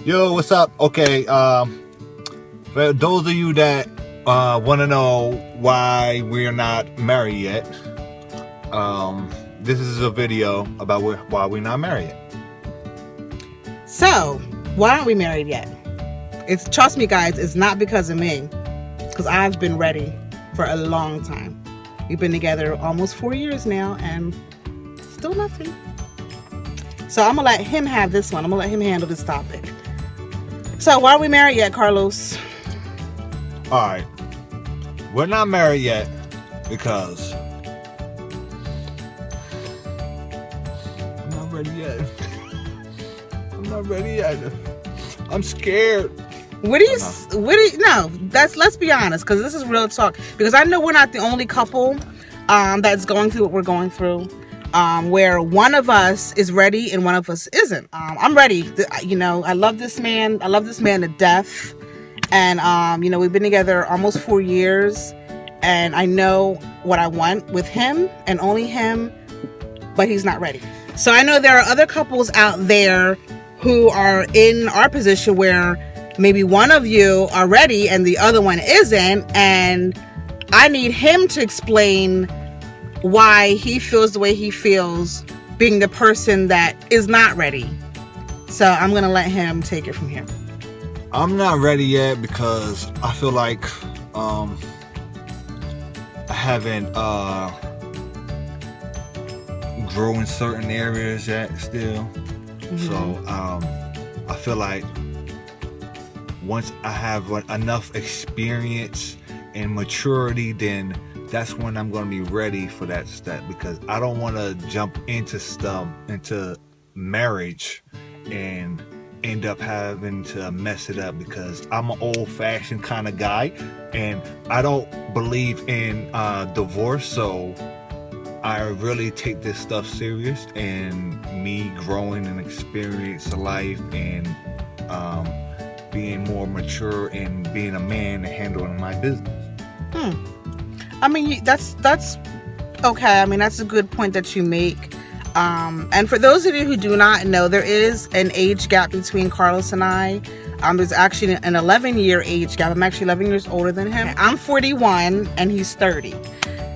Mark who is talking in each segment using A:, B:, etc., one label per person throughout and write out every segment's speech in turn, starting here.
A: Yo, what's up? Okay, for those of you that want to know why we're not married yet, this is a video about why we're not married yet.
B: So, why aren't we married yet? Trust me, guys, it's not because of me. Because I've been ready for a long time. We've been together almost 4 years now, and still nothing. So I'm gonna let him have this one. I'm gonna let him handle this topic. So why aren't we married yet, Carlos?
A: All right, we're not married yet because I'm not ready yet. I'm not ready yet. I'm scared.
B: Let's be honest, because this is real talk. Because I know we're not the only couple that's going through what we're going through. Where one of us is ready and one of us isn't. I'm ready. I love this man. I love this man to death. And, we've been together almost 4 years. And I know what I want with him and only him. But he's not ready. So I know there are other couples out there who are in our position where maybe one of you are ready and the other one isn't. And I need him to explain why he feels the way he feels being the person that is not ready. So I'm going to let him take it from here.
A: I'm not ready yet because I feel like I haven't grown in certain areas yet still. Mm-hmm. So I feel like once I have enough experience and maturity, then that's when I'm going to be ready for that step, because I don't want to jump into marriage and end up having to mess it up, because I'm an old-fashioned kind of guy and I don't believe in divorce. So I really take this stuff serious, and me growing and experience life and being more mature and being a man and handling my business.
B: I mean, that's okay. I mean, that's a good point that you make. And for those of you who do not know, there is an age gap between Carlos and I. There's actually an 11-year age gap. I'm actually 11 years older than him. I'm 41 and he's 30.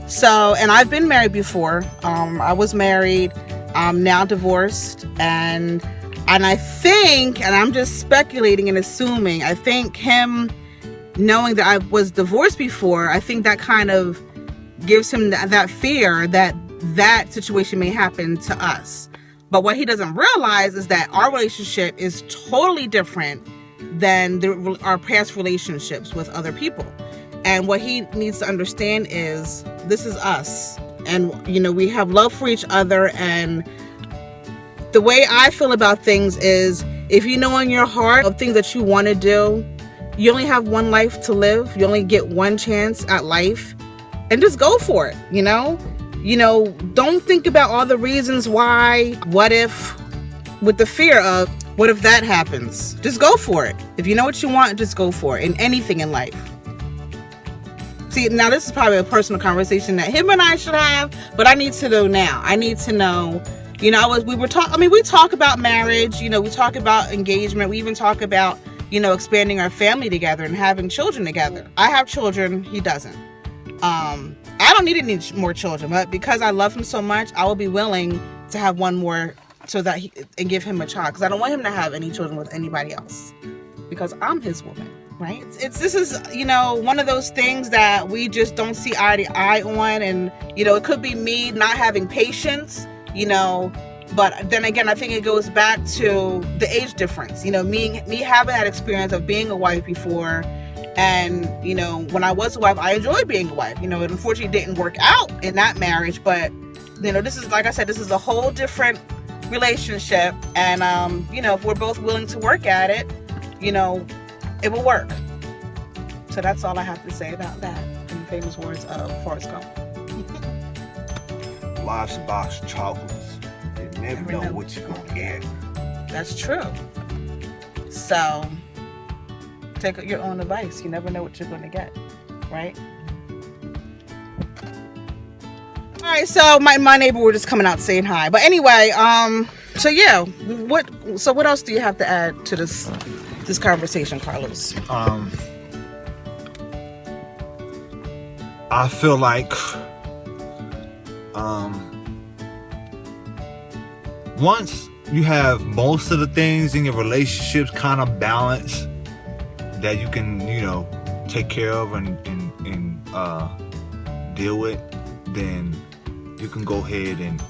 B: So, and I've been married before. I was married. I'm now divorced. And I think, and I'm just speculating and assuming, I think him knowing that I was divorced before, I think that kind of gives him that fear that situation may happen to us. But what he doesn't realize is that our relationship is totally different than our past relationships with other people. And what he needs to understand is this is us. And, we have love for each other. And the way I feel about things is, if you know in your heart of things that you want to do, you only have one life to live. You only get one chance at life, and just go for it. Don't think about all the reasons why, what if, with the fear of what if that happens. Just go for it. If you know what you want, just go for it in anything in life. See, now this is probably a personal conversation that him and I should have, but I need to know now. I need to know. We talk about marriage. We talk about engagement. We even talk about expanding our family together and having children together. I have children. He doesn't. I don't need any more children, but because I love him so much, I will be willing to have one more and give him a child, because I don't want him to have any children with anybody else, because I'm his woman, right? This is one of those things that we just don't see eye to eye on, and it could be me not having patience, but then again, I think it goes back to the age difference. Me having that experience of being a wife before. And, when I was a wife, I enjoyed being a wife. It unfortunately didn't work out in that marriage. But, this is, like I said, this is a whole different relationship. And, if we're both willing to work at it, it will work. So that's all I have to say about that, in the famous words of Forrest Gump.
A: Life's a box of chocolates. You never know what you're going to get.
B: That's true. So take your own advice. You never know what you're going to get, right? All right, so my neighbor were just coming out saying hi. But anyway, So yeah, what else do you have to add to this conversation, Carlos?
A: I feel like once you have most of the things in your relationships kind of balanced, that you can, take care of and deal with, then you can go ahead and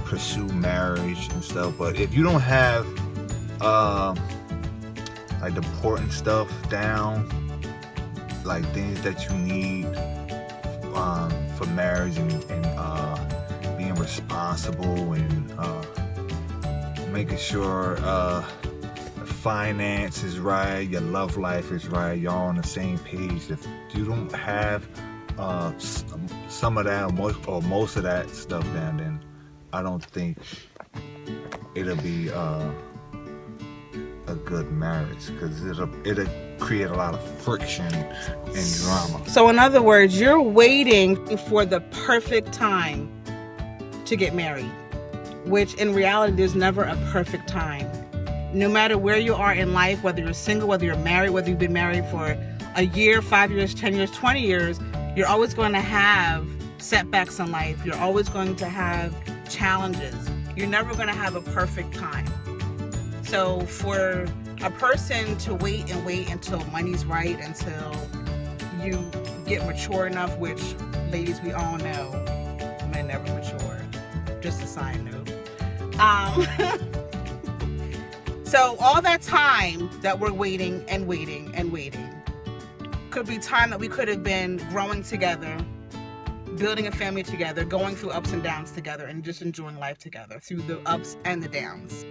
A: pursue marriage and stuff. But if you don't have like the important stuff down, like things that you need for marriage and being responsible and making sure finance is right, your love life is right, you're all on the same page. If you don't have some of that or most of that stuff down, then I don't think it'll be a good marriage, because it'll create a lot of friction and drama.
B: So in other words, you're waiting for the perfect time to get married, which in reality there's never a perfect time. No matter where you are in life, whether you're single, whether you're married, whether you've been married for a year, 5 years, 10 years, 20 years, you're always going to have setbacks in life. You're always going to have challenges. You're never going to have a perfect time. So for a person to wait until money's right, until you get mature enough, which, ladies, we all know, men never mature. Just a side note. So all that time that we're waiting could be time that we could have been growing together, building a family together, going through ups and downs together, and just enjoying life together through the ups and the downs.